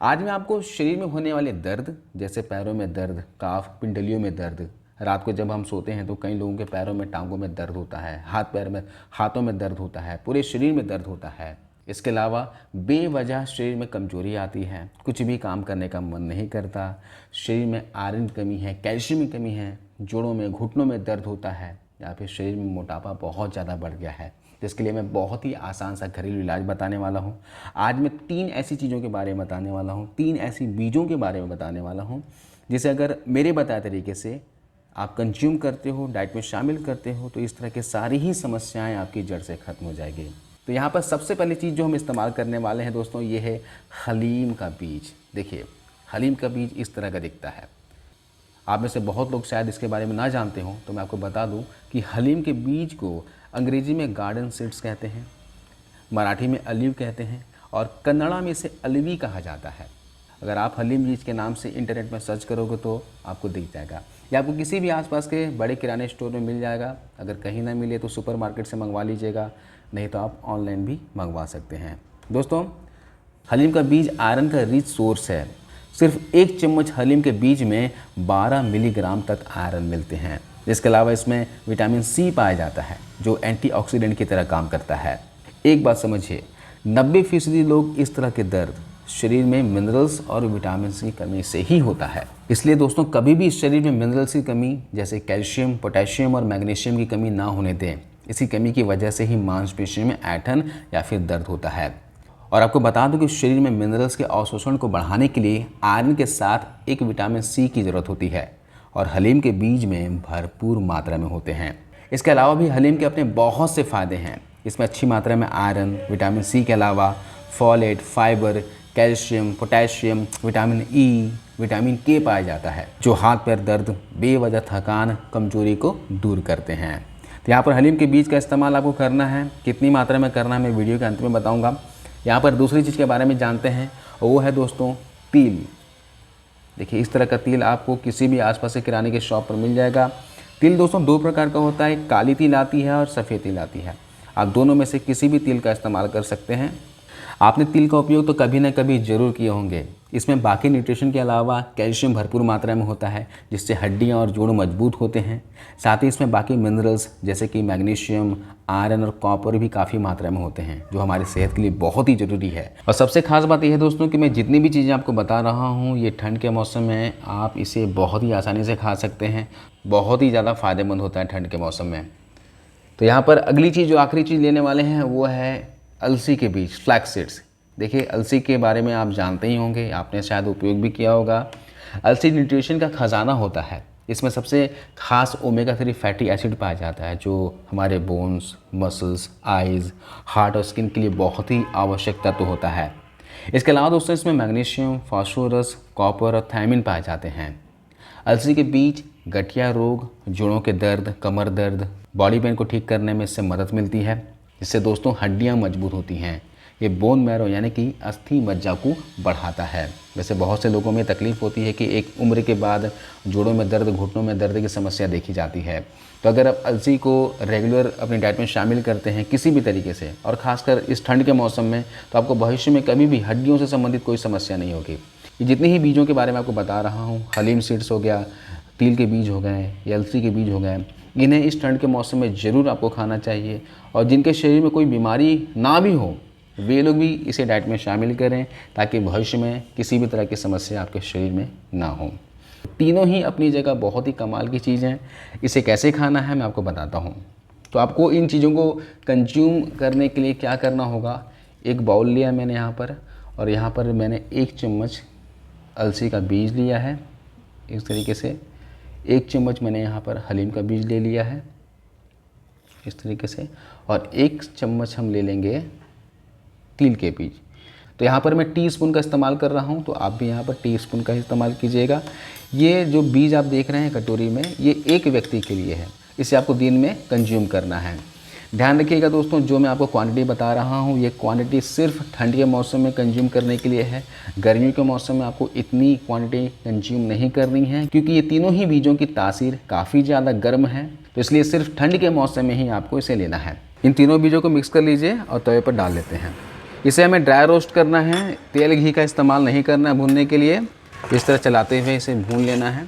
आज मैं आपको शरीर में होने वाले दर्द, जैसे पैरों में दर्द, काफ, पिंडलियों में दर्द, रात को जब हम सोते हैं तो कई लोगों के पैरों में, टांगों में दर्द होता है, हाथों में दर्द होता है, पूरे शरीर में दर्द होता है। इसके अलावा बेवजह शरीर में कमजोरी आती है, कुछ भी काम करने का मन नहीं करता, शरीर में आयरन की कमी है, कैल्शियम की कमी है, जोड़ों में, घुटनों में दर्द होता है, या फिर शरीर में मोटापा बहुत ज़्यादा बढ़ गया है। जिसके लिए मैं बहुत ही आसान सा घरेलू इलाज बताने वाला हूँ। आज मैं 3 ऐसी चीज़ों के बारे में बताने वाला हूँ, 3 ऐसी बीजों के बारे में बताने वाला हूँ, जिसे अगर मेरे बताए तरीके से आप कंज्यूम करते हो, डाइट में शामिल करते हो, तो इस तरह की सारी ही समस्याएं आपकी जड़ से ख़त्म हो जाएगी। तो यहाँ पर सबसे पहली चीज़ जो हम इस्तेमाल करने वाले हैं दोस्तों, ये है हलीम का बीज। देखिए, हलीम का बीज इस तरह का दिखता है। आप में से बहुत लोग शायद इसके बारे में ना जानते हों, तो मैं आपको बता दूं कि हलीम के बीज को अंग्रेजी में गार्डन सीड्स कहते हैं, मराठी में अलीव कहते हैं, और कन्नड़ा में इसे अलवी कहा जाता है। अगर आप हलीम बीज के नाम से इंटरनेट में सर्च करोगे तो आपको दिख जाएगा, या आपको किसी भी आसपास के बड़े किराने स्टोर में मिल जाएगा। अगर कहीं ना मिले तो सुपरमार्केट से मंगवा लीजिएगा, नहीं तो आप ऑनलाइन भी मंगवा सकते हैं। दोस्तों, हलीम का बीज आयरन का रिच सोर्स है। सिर्फ 1 चम्मच हलीम के बीज में 12 मिलीग्राम तक आयरन मिलते हैं। इसके अलावा इसमें विटामिन सी पाया जाता है, जो एंटीऑक्सीडेंट की तरह काम करता है। एक बात समझिए, 90% लोग इस तरह के दर्द शरीर में मिनरल्स और विटामिन की कमी से ही होता है। इसलिए दोस्तों, कभी भी शरीर में मिनरल्स की कमी जैसे कैल्शियम, पोटेशियम और मैग्नीशियम की कमी ना होने दें। इसी कमी की वजह से ही मांसपेशियों में ऐंठन या फिर दर्द होता है। और आपको बता दूं कि शरीर में मिनरल्स के अवशोषण को बढ़ाने के लिए आयरन के साथ एक विटामिन सी की ज़रूरत होती है, और हलीम के बीज में भरपूर मात्रा में होते हैं। इसके अलावा भी हलीम के अपने बहुत से फ़ायदे हैं। इसमें अच्छी मात्रा में आयरन, विटामिन सी के अलावा folate, fibre, calcium, potassium, vitamin E, vitamin K पाया जाता है, जो हाथ पैर दर्द, बेवजह थकान, कमजोरी को दूर करते हैं। तो यहाँ पर हलीम के बीज का इस्तेमाल आपको करना है। कितनी मात्रा में करना है मैं वीडियो के अंत में बताऊँगा। यहाँ पर दूसरी चीज़ के बारे में जानते हैं, और वो है दोस्तों तिल। देखिए, इस तरह का तिल आपको किसी भी आसपास के किराने के शॉप पर मिल जाएगा। तिल दोस्तों 2 प्रकार का होता है, काली तिल आती है और सफ़ेद तिल आती है। आप दोनों में से किसी भी तिल का इस्तेमाल कर सकते हैं। आपने तिल का उपयोग तो कभी ना कभी ज़रूर किए होंगे। इसमें बाकी न्यूट्रिशन के अलावा कैल्शियम भरपूर मात्रा में होता है, जिससे हड्डियां और जोड़ मजबूत होते हैं। साथ ही इसमें बाकी मिनरल्स जैसे कि मैग्नीशियम, आयरन और कॉपर भी काफ़ी मात्रा में होते हैं, जो हमारी सेहत के लिए बहुत ही ज़रूरी है। और सबसे खास बात यह है दोस्तों कि मैं जितनी भी चीज़ें आपको बता रहा हूँ, ये ठंड के मौसम में आप इसे बहुत ही आसानी से खा सकते हैं। बहुत ही ज़्यादा फ़ायदेमंद होता है ठंड के मौसम में। तो यहाँ पर अगली चीज़, जो आखिरी चीज़ लेने वाले हैं, वो है अलसी के बीज, फ्लैक्स सीड्स। देखिए, अलसी के बारे में आप जानते ही होंगे, आपने शायद उपयोग भी किया होगा। अलसी न्यूट्रिशन का खजाना होता है। इसमें सबसे खास ओमेगा 3 फैटी एसिड पाया जाता है, जो हमारे बोन्स, मसल्स, आइज़, हार्ट और स्किन के लिए बहुत ही आवश्यक तत्व होता है। इसके अलावा दोस्तों, इसमें मैग्नीशियम, फास्फोरस, कॉपर और थायमिन पाए जाते हैं। अलसी के बीज गठिया रोग, जोड़ों के दर्द, कमर दर्द, बॉडी पेन को ठीक करने में इससे मदद मिलती है, जिससे दोस्तों हड्डियां मजबूत होती हैं। ये बोन मैरो यानी कि अस्थि मज्जा को बढ़ाता है। वैसे बहुत से लोगों में तकलीफ़ होती है कि एक उम्र के बाद जोड़ों में दर्द, घुटनों में दर्द की समस्या देखी जाती है। तो अगर आप अलसी को रेगुलर अपनी डाइट में शामिल करते हैं किसी भी तरीके से, और ख़ासकर इस ठंड के मौसम में, तो आपको भविष्य में कभी भी हड्डियों से संबंधित कोई समस्या नहीं होगी। ये जितनी ही बीजों के बारे में आपको बता रहा हूँ, हलीम सीड्स हो गया, तिल के बीज हो गए, अलसी के बीज हो गए, इन्हें इस ठंड के मौसम में ज़रूर आपको खाना चाहिए। और जिनके शरीर में कोई बीमारी ना भी हो, वे लोग भी इसे डाइट में शामिल करें, ताकि भविष्य में किसी भी तरह की समस्या आपके शरीर में ना हो। तीनों ही अपनी जगह बहुत ही कमाल की चीज़ हैं। इसे कैसे खाना है मैं आपको बताता हूँ। तो आपको इन चीज़ों को कंज्यूम करने के लिए क्या करना होगा, एक बाउल लिया मैंने यहाँ पर, और यहाँ पर मैंने 1 चम्मच अलसी का बीज लिया है। इस तरीके से 1 चम्मच मैंने यहाँ पर हलीम का बीज ले लिया है, इस तरीके से, और 1 चम्मच हम ले लेंगे तिल के बीज। तो यहाँ पर मैं टीस्पून का इस्तेमाल कर रहा हूँ, तो आप भी यहाँ पर टीस्पून का इस्तेमाल कीजिएगा। ये जो बीज आप देख रहे हैं कटोरी में, ये एक व्यक्ति के लिए है। इसे आपको दिन में कंज्यूम करना है। ध्यान रखिएगा दोस्तों, जो मैं आपको क्वांटिटी बता रहा हूँ, ये क्वांटिटी सिर्फ ठंड के मौसम में कंज्यूम करने के लिए है। गर्मियों के मौसम में आपको इतनी क्वांटिटी कंज्यूम नहीं करनी है, क्योंकि ये तीनों ही बीजों की तासीर काफ़ी ज़्यादा गर्म है। तो इसलिए सिर्फ ठंड के मौसम में ही आपको इसे लेना है। इन तीनों बीजों को मिक्स कर लीजिए और तवे पर डाल लेते हैं। इसे हमें ड्राई रोस्ट करना है, तेल घी का इस्तेमाल नहीं करना है भूनने के लिए। इस तरह चलाते हुए इसे भून लेना है।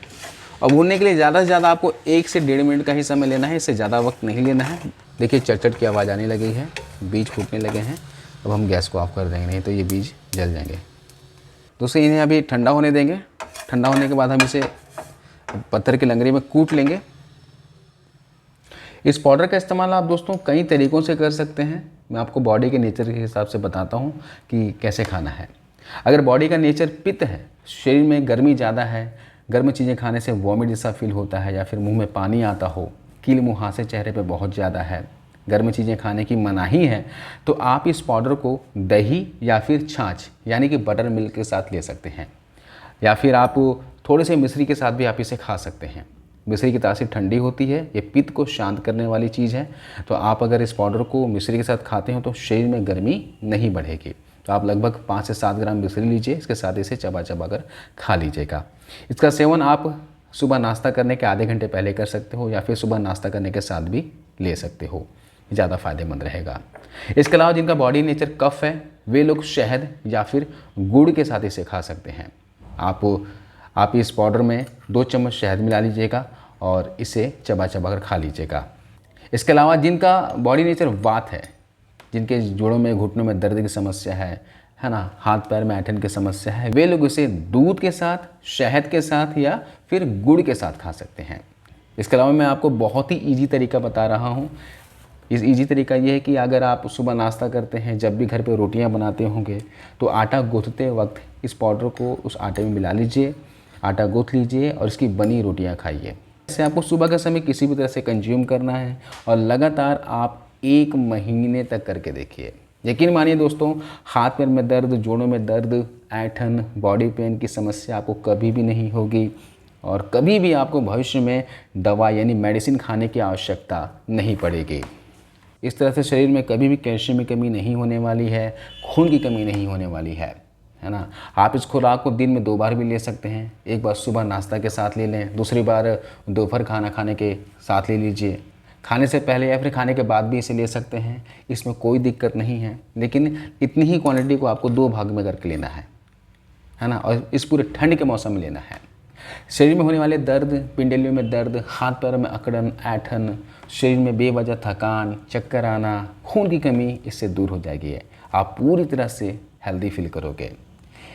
और भूनने के लिए ज़्यादा से ज़्यादा आपको 1 से 1.5 मिनट का ही समय लेना है, इससे ज़्यादा वक्त नहीं लेना है। देखिए चटचट की आवाज़ आने लगी है, बीज फूटने लगे हैं। अब हम गैस को ऑफ कर देंगे, नहीं तो ये बीज जल जाएंगे। दोस्तों इन्हें अभी ठंडा होने देंगे। ठंडा होने के बाद हम इसे पत्थर की लंगड़ी में कूट लेंगे। इस पाउडर का इस्तेमाल आप दोस्तों कई तरीक़ों से कर सकते हैं। मैं आपको बॉडी के नेचर के हिसाब से बताता हूँ कि कैसे खाना है। अगर बॉडी का नेचर पित्त है, शरीर में गर्मी ज़्यादा है, गर्म चीज़ें खाने से वॉमिट जैसा फील होता है, या फिर मुंह में पानी आता हो, कील मुहासे चेहरे पे बहुत ज़्यादा है, गर्म चीज़ें खाने की मनाही है, तो आप इस पाउडर को दही या फिर छाछ यानी कि बटर मिल्क के साथ ले सकते हैं, या फिर आप थोड़े से मिश्री के साथ भी आप इसे खा सकते हैं। मिश्री की तासीर ठंडी होती है, ये पित्त को शांत करने वाली चीज़ है। तो आप अगर इस पाउडर को मिश्री के साथ खाते हो तो शरीर में गर्मी नहीं बढ़ेगी। तो आप लगभग 5 से 7 ग्राम मिश्री लीजिए, इसके साथ इसे चबा चबा कर खा लीजिएगा। इसका सेवन आप सुबह नाश्ता करने के आधे घंटे पहले कर सकते हो, या फिर सुबह नाश्ता करने के साथ भी ले सकते हो, ज़्यादा फ़ायदेमंद रहेगा। इसके अलावा जिनका बॉडी नेचर कफ है, वे लोग शहद या फिर गुड़ के साथ इसे खा सकते हैं। आप इस पाउडर में 2 चम्मच शहद मिला लीजिएगा और इसे चबा चबा कर खा लीजिएगा। इसके अलावा जिनका बॉडी नेचर वात है, जिनके जोड़ों में घुटनों में दर्द की समस्या है ना, हाथ पैर में ऐंठन की समस्या है, वे लोग इसे दूध के साथ, शहद के साथ या फिर गुड़ के साथ खा सकते हैं। इसके अलावा मैं आपको बहुत ही ईजी तरीका बता रहा हूँ। इस ईजी तरीका ये है कि अगर आप सुबह नाश्ता करते हैं, जब भी घर पे रोटियां बनाते होंगे, तो आटा गूँथते वक्त इस पाउडर को उस आटे में मिला लीजिए, आटा गूँथ लीजिए और इसकी बनी रोटियां खाइए। इससे आपको सुबह का समय किसी भी तरह से कंज्यूम करना है और लगातार आप 1 महीने तक करके देखिए। यकीन मानिए दोस्तों, हाथ पैर में दर्द, जोड़ों में दर्द, ऐंठन, बॉडी पेन की समस्या आपको कभी भी नहीं होगी और कभी भी आपको भविष्य में दवा यानी मेडिसिन खाने की आवश्यकता नहीं पड़ेगी। इस तरह से शरीर में कभी भी कैल्शियम की कमी नहीं होने वाली है, खून की कमी नहीं होने वाली है ना। आप इस खुराक को दिन में 2 बार भी ले सकते हैं। एक बार सुबह नाश्ता के साथ ले लें, दूसरी बार दोपहर खाना खाने के साथ ले लीजिए। खाने से पहले या फिर खाने के बाद भी इसे ले सकते हैं, इसमें कोई दिक्कत नहीं है। लेकिन इतनी ही क्वांटिटी को आपको 2 भाग में करके लेना है ना, और इस पूरे ठंड के मौसम में लेना है। शरीर में होने वाले दर्द, पिंडलियों में दर्द, हाथ पैरों में अकड़न, ऐंठन, शरीर में बेवजह थकान, चक्कर आना, खून की कमी, इससे दूर हो जाएगी। आप पूरी तरह से हेल्दी फील करोगे।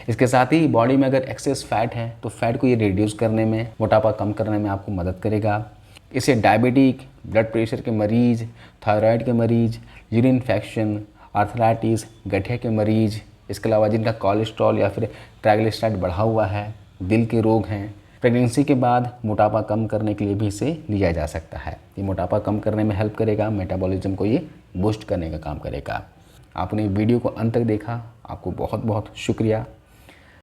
इसके साथ ही बॉडी में अगर एक्सेस फैट है तो फैट को ये रिड्यूस करने में, मोटापा कम करने में आपको मदद करेगा। इसे डायबिटिक, ब्लड प्रेशर के मरीज़, थायराइड के मरीज़, यूरिन इन्फेक्शन, आर्थराइटिस, गठिया के मरीज़, इसके अलावा जिनका कोलेस्ट्रॉल या फिर ट्राइग्लिसराइड बढ़ा हुआ है, दिल के रोग हैं, प्रेगनेंसी के बाद मोटापा कम करने के लिए भी इसे लिया जा सकता है। ये मोटापा कम करने में हेल्प करेगा, मेटाबॉलिज्म को ये बूस्ट करने का काम करेगा। आपने वीडियो को अंत तक देखा, आपको बहुत बहुत शुक्रिया।